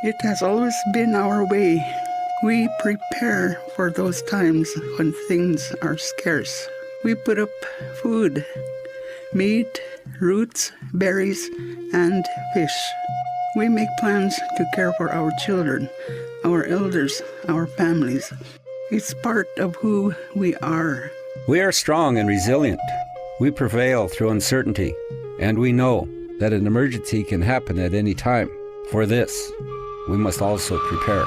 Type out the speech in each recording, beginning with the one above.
It has always been our way. We prepare for those times when things are scarce. We put up food, meat, roots, berries, and fish. We make plans to care for our children, our elders, our families. It's part of who we are. We are strong and resilient. We prevail through uncertainty, and we know that an emergency can happen at any time. For this, we must also prepare.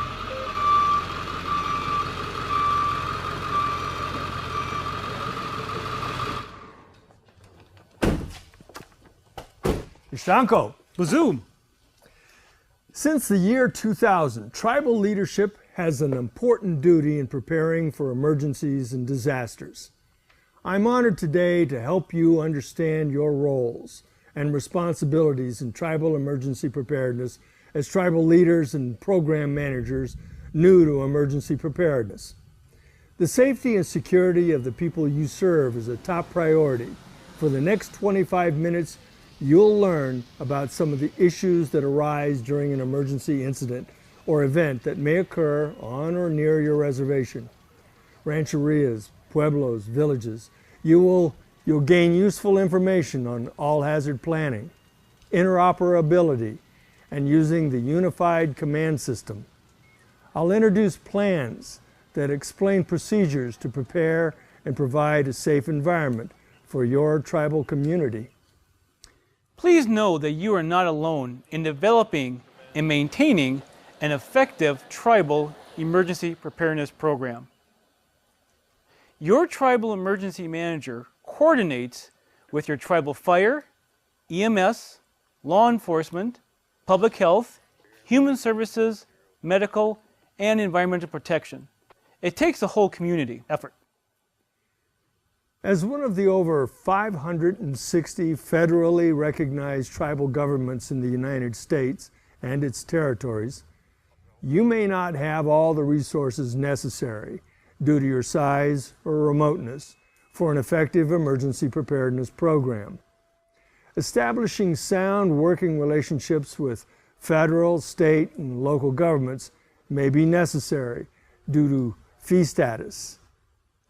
Ishanko, Bazoom. Since the year 2000, tribal leadership has an important duty in preparing for emergencies and disasters. I'm honored today to help you understand your roles and responsibilities in tribal emergency preparedness as tribal leaders and program managers new to emergency preparedness. The safety and security of the people you serve is a top priority. For the next 25 minutes, you'll learn about some of the issues that arise during an emergency incident or event that may occur on or near your reservation. Rancherias, pueblos, villages. You'll gain useful information on all-hazard planning, interoperability, and using the unified command system. I'll introduce plans that explain procedures to prepare and provide a safe environment for your tribal community. Please know that you are not alone in developing and maintaining an effective tribal emergency preparedness program. Your tribal emergency manager coordinates with your tribal fire, EMS, law enforcement, public health, human services, medical, and environmental protection. It takes a whole community effort. As one of the over 560 federally recognized tribal governments in the United States and its territories, you may not have all the resources necessary due to your size or remoteness for an effective emergency preparedness program. Establishing sound working relationships with federal, state, and local governments may be necessary due to fee status,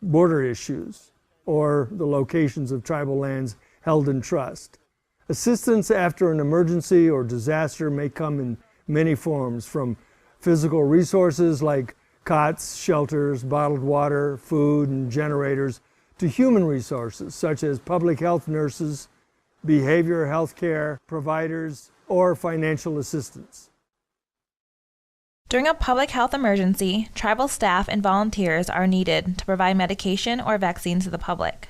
border issues, or the locations of tribal lands held in trust. Assistance after an emergency or disaster may come in many forms, from physical resources like cots, shelters, bottled water, food, and generators, to human resources such as public health nurses, behavioral health care providers, or financial assistance. During a public health emergency, tribal staff and volunteers are needed to provide medication or vaccines to the public.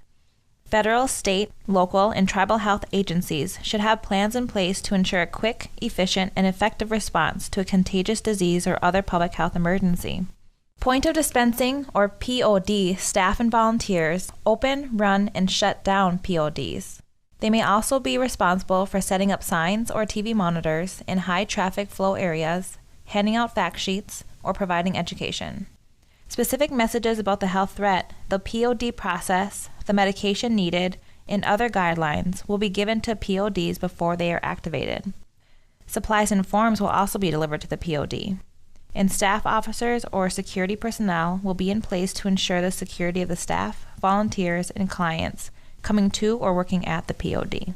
Federal, state, local, and tribal health agencies should have plans in place to ensure a quick, efficient, and effective response to a contagious disease or other public health emergency. Point of dispensing, or POD, staff and volunteers open, run, and shut down PODs. They may also be responsible for setting up signs or TV monitors in high traffic flow areas, handing out fact sheets, or providing education. Specific messages about the health threat, the POD process, the medication needed, and other guidelines will be given to PODs before they are activated. Supplies and forms will also be delivered to the POD. And staff officers or security personnel will be in place to ensure the security of the staff, volunteers, and clients coming to or working at the POD.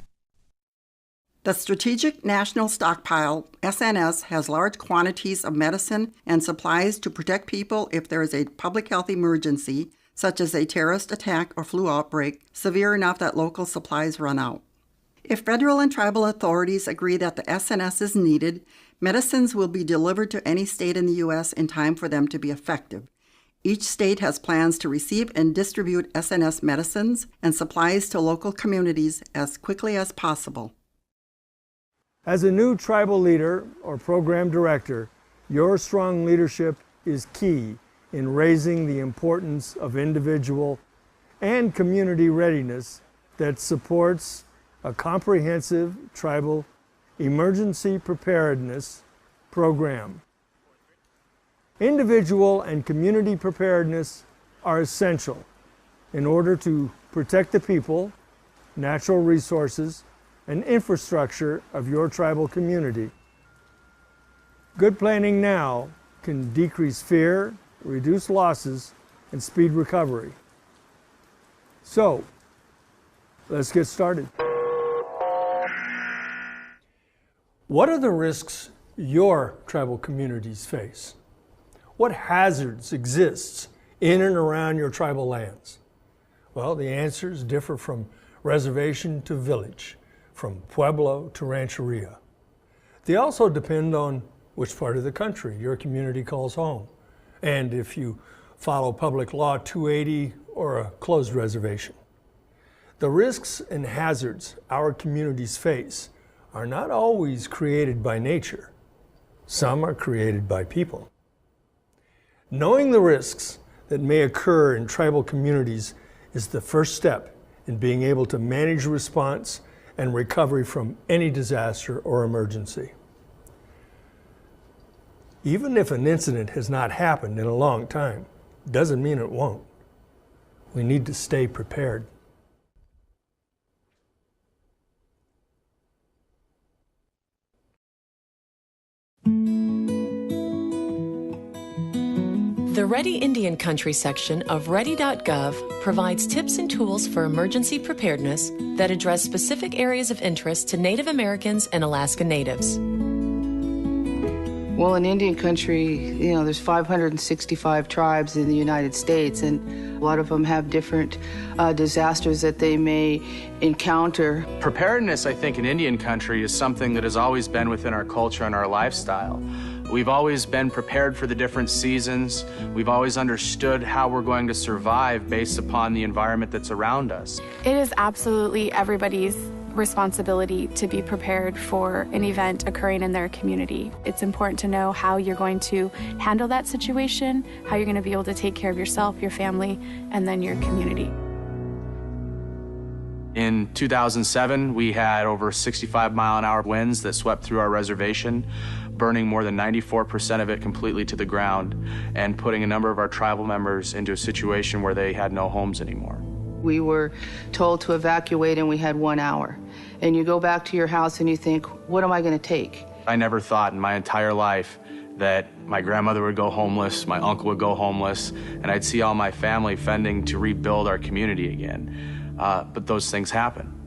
The Strategic National Stockpile, SNS, has large quantities of medicine and supplies to protect people if there is a public health emergency, such as a terrorist attack or flu outbreak, severe enough that local supplies run out. If federal and tribal authorities agree that the SNS is needed, medicines will be delivered to any state in the U.S. in time for them to be effective. Each state has plans to receive and distribute SNS medicines and supplies to local communities as quickly as possible. As a new tribal leader or program director, your strong leadership is key in raising the importance of individual and community readiness that supports a comprehensive tribal emergency preparedness program. Individual and community preparedness are essential in order to protect the people, natural resources, and infrastructure of your tribal community. Good planning now can decrease fear, reduce losses, and speed recovery. So, let's get started. What are the risks your tribal communities face? What hazards exist in and around your tribal lands? Well, the answers differ from reservation to village, from pueblo to rancheria. They also depend on which part of the country your community calls home, and if you follow Public Law 280 or a closed reservation. The risks and hazards our communities face are not always created by nature. Some are created by people. Knowing the risks that may occur in tribal communities is the first step in being able to manage response and recovery from any disaster or emergency. Even if an incident has not happened in a long time, doesn't mean it won't. We need to stay prepared. The Ready Indian Country section of Ready.gov provides tips and tools for emergency preparedness that address specific areas of interest to Native Americans and Alaska Natives. Well, in Indian country, there's 565 tribes in the United States, and a lot of them have different disasters that they may encounter. Preparedness, I think, in Indian country is something that has always been within our culture and our lifestyle. We've always been prepared for the different seasons. We've always understood how we're going to survive based upon the environment that's around us. It is absolutely everybody's responsibility to be prepared for an event occurring in their community. It's important to know how you're going to handle that situation, how you're going to be able to take care of yourself, your family, and then your community. In 2007, we had over 65-mile-an-hour winds that swept through our reservation, burning more than 94% of it completely to the ground and putting a number of our tribal members into a situation where they had no homes anymore. We were told to evacuate and we had 1 hour. And you go back to your house and you think, what am I going to take? I never thought in my entire life that my grandmother would go homeless, my uncle would go homeless, and I'd see all my family fending to rebuild our community again. But those things happen.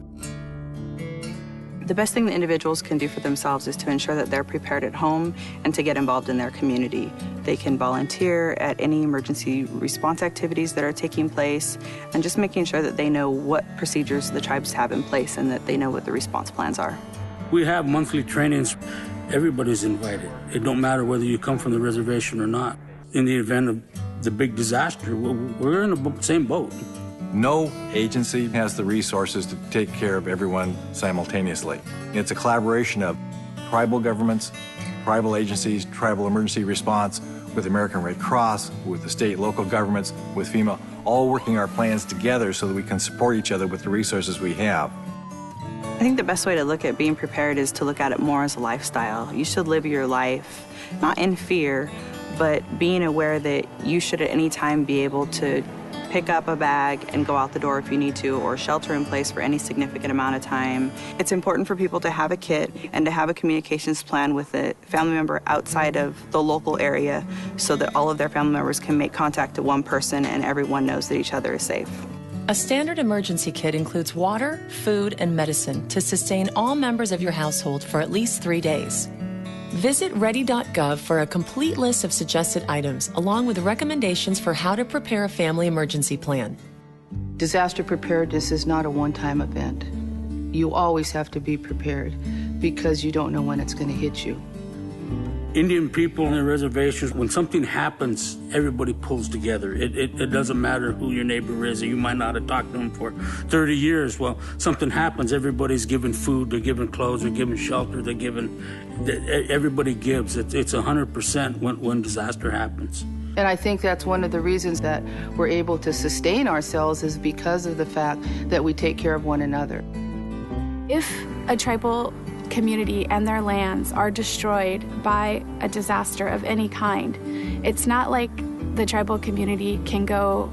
The best thing that individuals can do for themselves is to ensure that they're prepared at home and to get involved in their community. They can volunteer at any emergency response activities that are taking place, and just making sure that they know what procedures the tribes have in place and that they know what the response plans are. We have monthly trainings. Everybody's invited. It don't matter whether you come from the reservation or not. In the event of the big disaster, we're in the same boat. No agency has the resources to take care of everyone simultaneously. It's a collaboration of tribal governments, tribal agencies, tribal emergency response, with the American Red Cross, with the state, local governments, with FEMA, all working our plans together so that we can support each other with the resources we have. I think the best way to look at being prepared is to look at it more as a lifestyle. You should live your life, not in fear, but being aware that you should at any time be able to pick up a bag and go out the door if you need to, or shelter in place for any significant amount of time. It's important for people to have a kit and to have a communications plan with a family member outside of the local area so that all of their family members can make contact to one person and everyone knows that each other is safe. A standard emergency kit includes water, food, and medicine to sustain all members of your household for at least 3 days. Visit Ready.gov for a complete list of suggested items, along with recommendations for how to prepare a family emergency plan. Disaster preparedness is not a one-time event. You always have to be prepared because you don't know when it's going to hit you. Indian people on the reservations, when something happens, everybody pulls together. It doesn't matter who your neighbor is, or you might not have talked to them for 30 years. Well, something happens, everybody's given food, they're given clothes, they're given shelter, everybody gives. It's 100% when disaster happens. And I think that's one of the reasons that we're able to sustain ourselves is because of the fact that we take care of one another. If a tribal community and their lands are destroyed by a disaster of any kind, it's not like the tribal community can go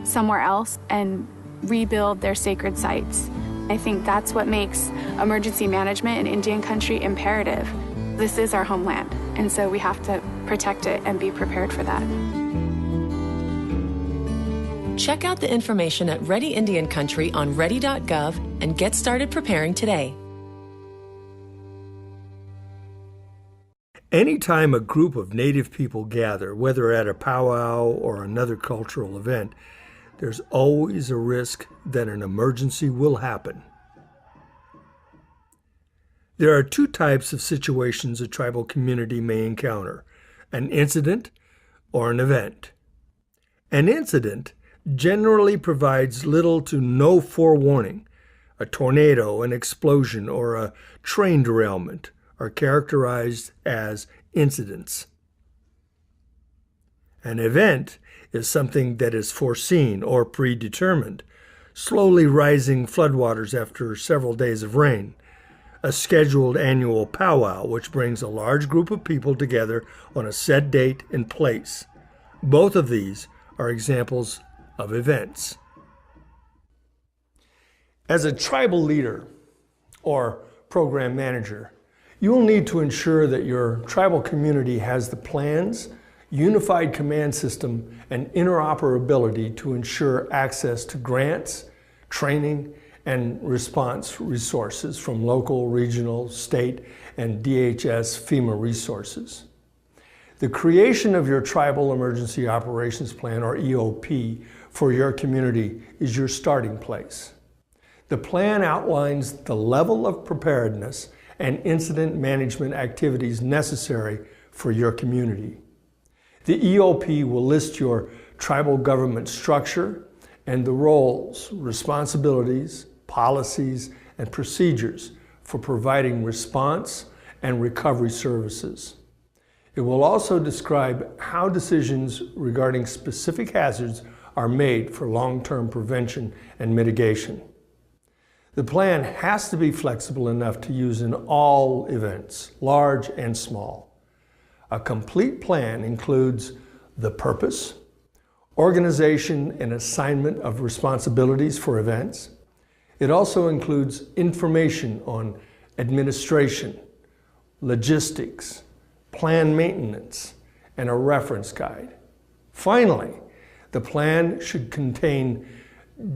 somewhere else and rebuild their sacred sites. I think that's what makes emergency management in Indian country imperative. This is our homeland. And so we have to protect it and be prepared for that. Check out the information at Ready Indian Country on ready.gov and get started preparing today. Anytime a group of Native people gather, whether at a powwow or another cultural event, there's always a risk that an emergency will happen. There are two types of situations a tribal community may encounter: an incident or an event. An incident generally provides little to no forewarning. A tornado, an explosion, or a train derailment are characterized as incidents. An event is something that is foreseen or predetermined: slowly rising floodwaters after several days of rain, a scheduled annual powwow which brings a large group of people together on a set date and place. Both of these are examples of events. As a tribal leader or program manager, you will need to ensure that your tribal community has the plans, unified command system, and interoperability to ensure access to grants, training, and response resources from local, regional, state, and DHS FEMA resources. The creation of your Tribal Emergency Operations Plan, or EOP, for your community is your starting place. The plan outlines the level of preparedness and incident management activities necessary for your community. The EOP will list your tribal government structure and the roles, responsibilities, policies, and procedures for providing response and recovery services. It will also describe how decisions regarding specific hazards are made for long-term prevention and mitigation. The plan has to be flexible enough to use in all events, large and small. A complete plan includes the purpose, organization and assignment of responsibilities for events. It also includes information on administration, logistics, plan maintenance, and a reference guide. Finally, the plan should contain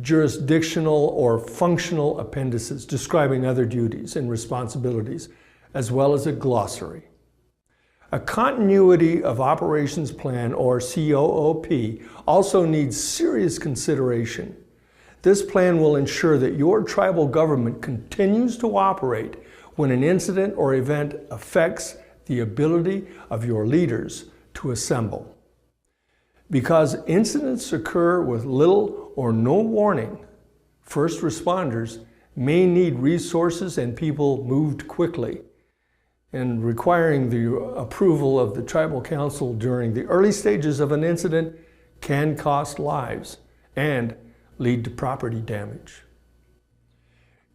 jurisdictional or functional appendices describing other duties and responsibilities, as well as a glossary. A continuity of operations plan, or COOP, also needs serious consideration. This plan will ensure that your tribal government continues to operate when an incident or event affects the ability of your leaders to assemble. Because incidents occur with little or no warning, first responders may need resources and people moved quickly, and requiring the approval of the tribal council during the early stages of an incident can cost lives and lead to property damage.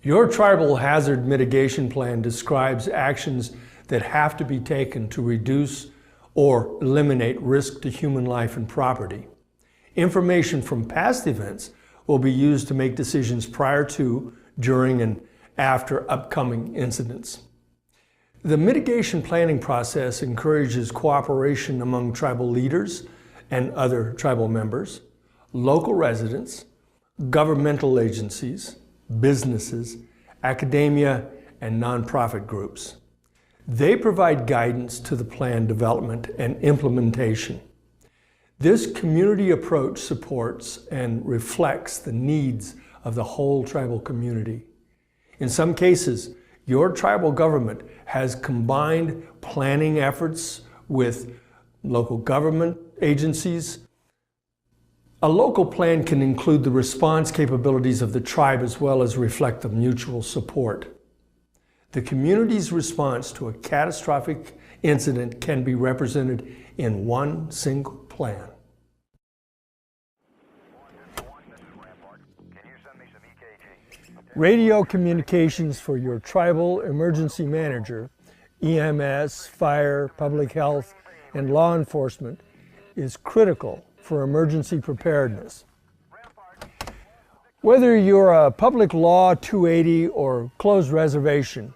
Your tribal hazard mitigation plan describes actions that have to be taken to reduce or eliminate risk to human life and property. Information from past events will be used to make decisions prior to, during, and after upcoming incidents. The mitigation planning process encourages cooperation among tribal leaders and other tribal members, local residents, governmental agencies, businesses, academia, and nonprofit groups. They provide guidance to the plan development and implementation. This community approach supports and reflects the needs of the whole tribal community. In some cases, your tribal government has combined planning efforts with local government agencies. A local plan can include the response capabilities of the tribe as well as reflect the mutual support. The community's response to a catastrophic incident can be represented in one single plan. Radio communications for your tribal emergency manager, EMS, fire, public health, and law enforcement is critical for emergency preparedness. Whether you're a Public Law 280 or closed reservation,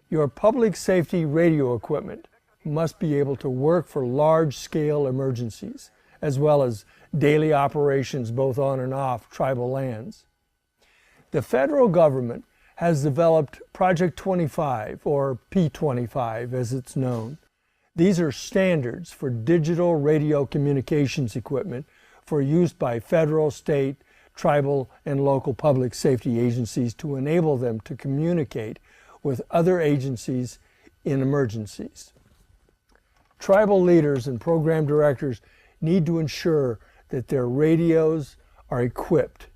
your public safety radio equipment must be able to work for large-scale emergencies, as well as daily operations both on and off tribal lands. The federal government has developed Project 25, or P25 as it's known. These are standards for digital radio communications equipment for use by federal, state, tribal, and local public safety agencies to enable them to communicate with other agencies in emergencies. Tribal leaders and program directors need to ensure that their radios are equipped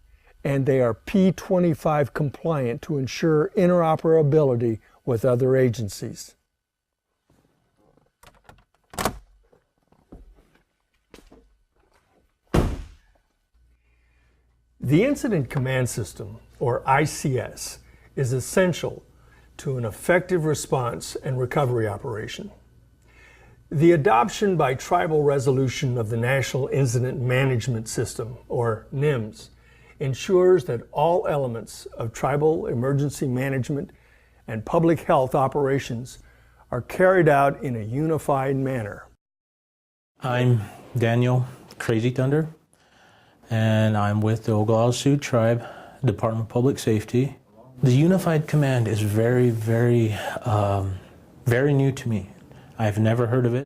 and they are P25 compliant to ensure interoperability with other agencies. The Incident Command System, or ICS, is essential to an effective response and recovery operation. The adoption by tribal resolution of the National Incident Management System, or NIMS, ensures that all elements of tribal emergency management and public health operations are carried out in a unified manner. I'm Daniel Crazy Thunder, and I'm with the Oglala Sioux Tribe, Department of Public Safety. The Unified Command is very new to me. I've never heard of it.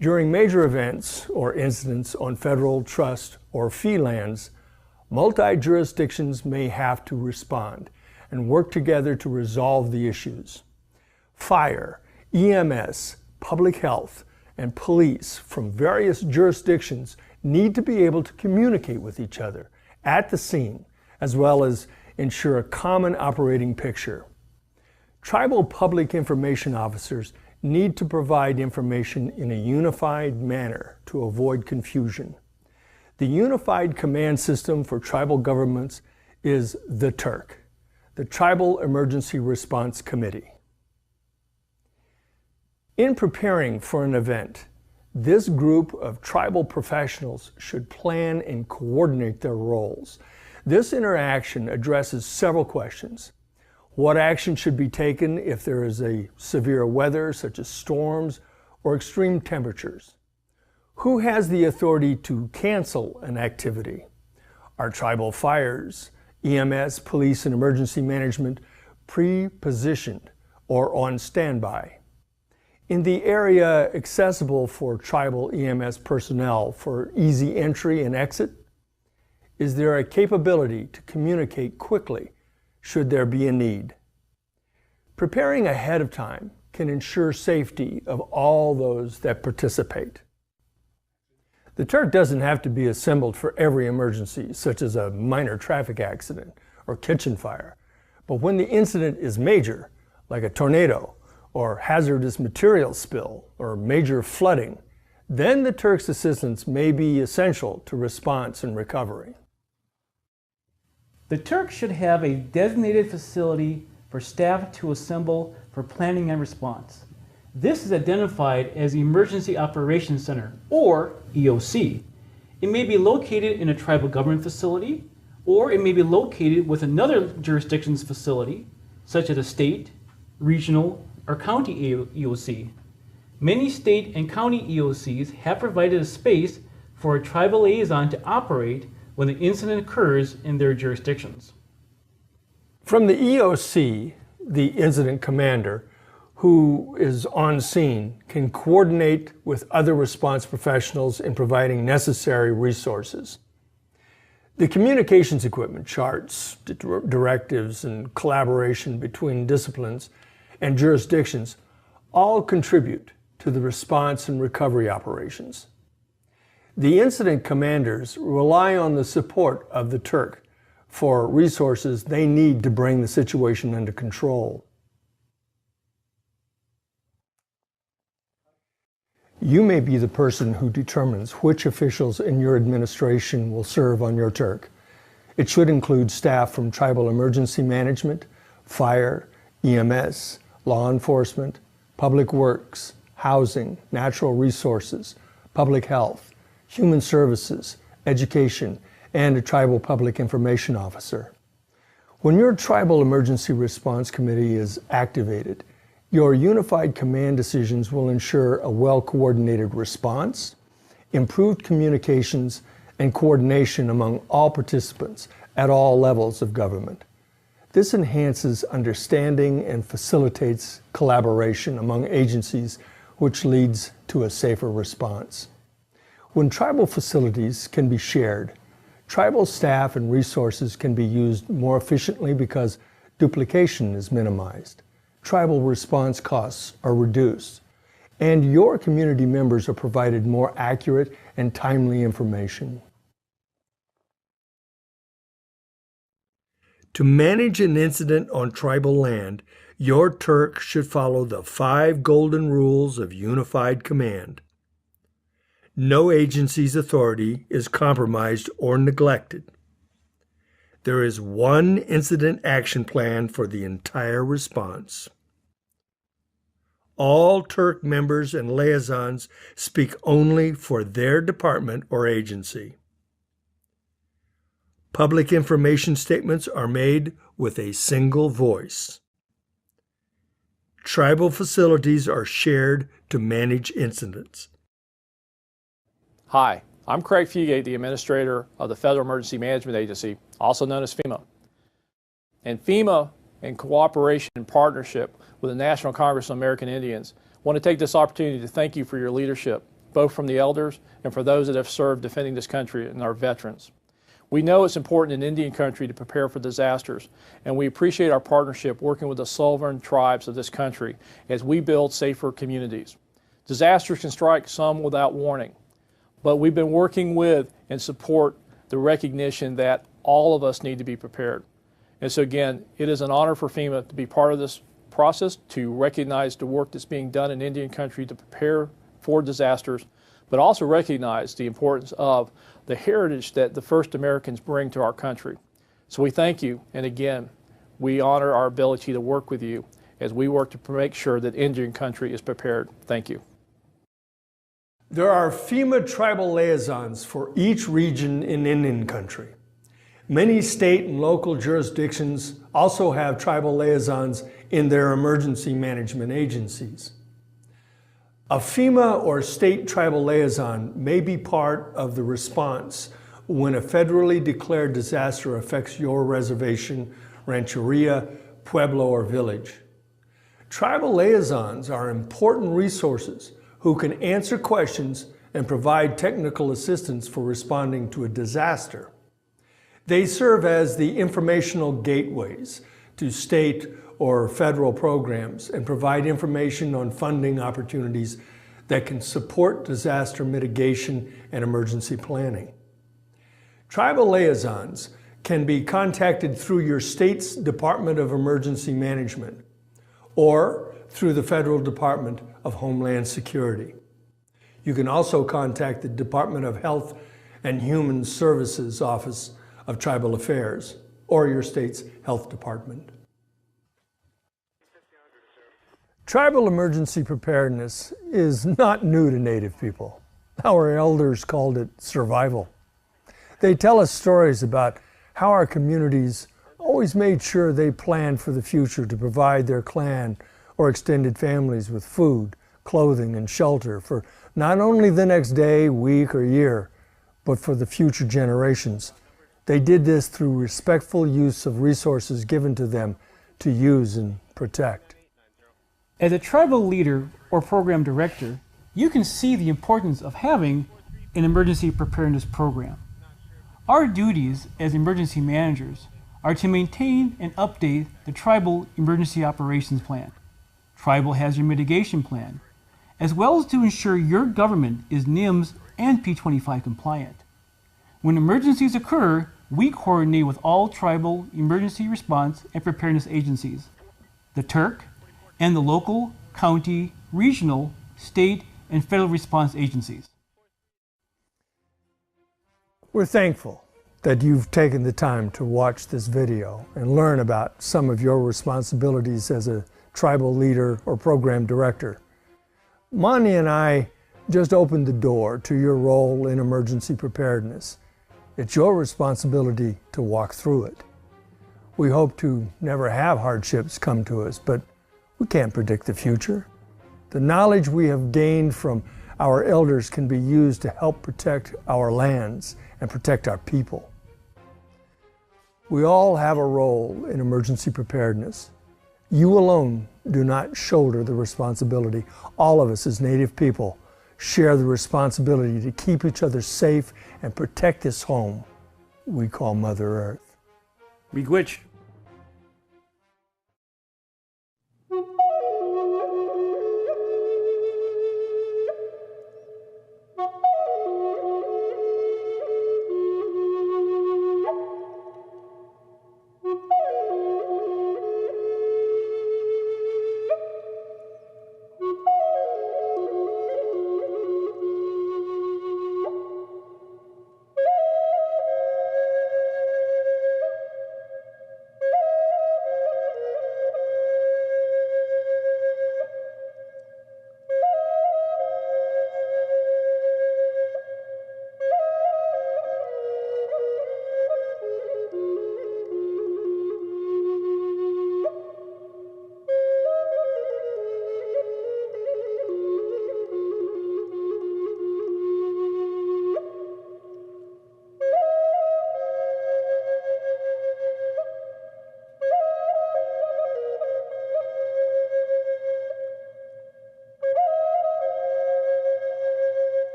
During major events or incidents on federal, trust, or fee lands, multi-jurisdictions may have to respond and work together to resolve the issues. Fire, EMS, public health, and police from various jurisdictions need to be able to communicate with each other at the scene, as well as ensure a common operating picture. Tribal public information officers need to provide information in a unified manner to avoid confusion. The Unified Command System for Tribal Governments is the TERC, the Tribal Emergency Response Committee. In preparing for an event, this group of tribal professionals should plan and coordinate their roles. This interaction addresses several questions. What action should be taken if there is a severe weather, such as storms or extreme temperatures? Who has the authority to cancel an activity? Are tribal fires, EMS, police, and emergency management pre-positioned or on standby? In the area accessible for tribal EMS personnel for easy entry and exit, is there a capability to communicate quickly should there be a need? Preparing ahead of time can ensure safety of all those that participate. The TERC doesn't have to be assembled for every emergency, such as a minor traffic accident or kitchen fire. But when the incident is major, like a tornado or hazardous material spill or major flooding, then the TERC's assistance may be essential to response and recovery. The TERC should have a designated facility for staff to assemble for planning and response. This is identified as the Emergency Operations Center, or EOC. It may be located in a tribal government facility, or it may be located with another jurisdiction's facility, such as a state, regional, or county EOC. Many state and county EOCs have provided a space for a tribal liaison to operate when the incident occurs in their jurisdictions. From the EOC, the incident commander, who is on scene, can coordinate with other response professionals in providing necessary resources. The communications equipment, charts, directives, and collaboration between disciplines and jurisdictions all contribute to the response and recovery operations. The incident commanders rely on the support of the TERC for resources they need to bring the situation under control. You may be the person who determines which officials in your administration will serve on your TERC. It should include staff from tribal emergency management, fire, EMS, law enforcement, public works, housing, natural resources, public health, human services, education, and a tribal public information officer. When your tribal emergency response committee is activated, Your unified command decisions will ensure a well-coordinated response, improved communications, and coordination among all participants at all levels of government. This enhances understanding and facilitates collaboration among agencies, which leads to a safer response. When tribal facilities can be shared, tribal staff and resources can be used more efficiently because duplication is minimized. Tribal response costs are reduced, and your community members are provided more accurate and timely information. To manage an incident on tribal land, your Turk should follow the 5 golden rules of unified command. No agency's authority is compromised or neglected. There is one incident action plan for the entire response. All Turk members and liaisons speak only for their department or agency. Public information statements are made with a single voice. Tribal facilities are shared to manage incidents. Hi, I'm Craig Fugate, the Administrator of the Federal Emergency Management Agency, also known as FEMA. And FEMA, in cooperation and partnership with the National Congress of American Indians, want to take this opportunity to thank you for your leadership, both from the elders and for those that have served defending this country and our veterans. We know it's important in Indian country to prepare for disasters, and we appreciate our partnership working with the sovereign tribes of this country as we build safer communities. Disasters can strike some without warning, but we've been working with and support the recognition that all of us need to be prepared. And so again, it is an honor for FEMA to be part of this process, to recognize the work that's being done in Indian country to prepare for disasters, but also recognize the importance of the heritage that the first Americans bring to our country. So we thank you, and again, we honor our ability to work with you as we work to make sure that Indian country is prepared. Thank you. There are FEMA tribal liaisons for each region in Indian country. Many state and local jurisdictions also have tribal liaisons in their emergency management agencies. A FEMA or state tribal liaison may be part of the response when a federally declared disaster affects your reservation, rancheria, pueblo, or village. Tribal liaisons are important resources who can answer questions and provide technical assistance for responding to a disaster. They serve as the informational gateways to state or federal programs and provide information on funding opportunities that can support disaster mitigation and emergency planning. Tribal liaisons can be contacted through your state's Department of Emergency Management or through the Federal Department of Homeland Security. You can also contact the Department of Health and Human Services Office of Tribal Affairs or your state's health department. Tribal emergency preparedness is not new to Native people. Our elders called it survival. They tell us stories about how our communities always made sure they planned for the future to provide their clan or extended families with food, clothing, and shelter for not only the next day, week, or year, but for the future generations. They did this through respectful use of resources given to them to use and protect. As a tribal leader or program director, you can see the importance of having an emergency preparedness program. Our duties as emergency managers are to maintain and update the Tribal Emergency Operations Plan, Tribal Hazard Mitigation Plan, as well as to ensure your government is NIMS and P25 compliant. When emergencies occur, we coordinate with all tribal emergency response and preparedness agencies, the Turk, and the local, county, regional, state, and federal response agencies. We're thankful that you've taken the time to watch this video and learn about some of your responsibilities as a tribal leader or program director. Mani and I just opened the door to your role in emergency preparedness. It's your responsibility to walk through it. We hope to never have hardships come to us, but We can't predict the future. The knowledge we have gained from our elders can be used to help protect our lands and protect our people. We all have a role in emergency preparedness. You alone do not shoulder the responsibility. All of us as Native people share the responsibility to keep each other safe and protect this home we call Mother Earth. Miigwech.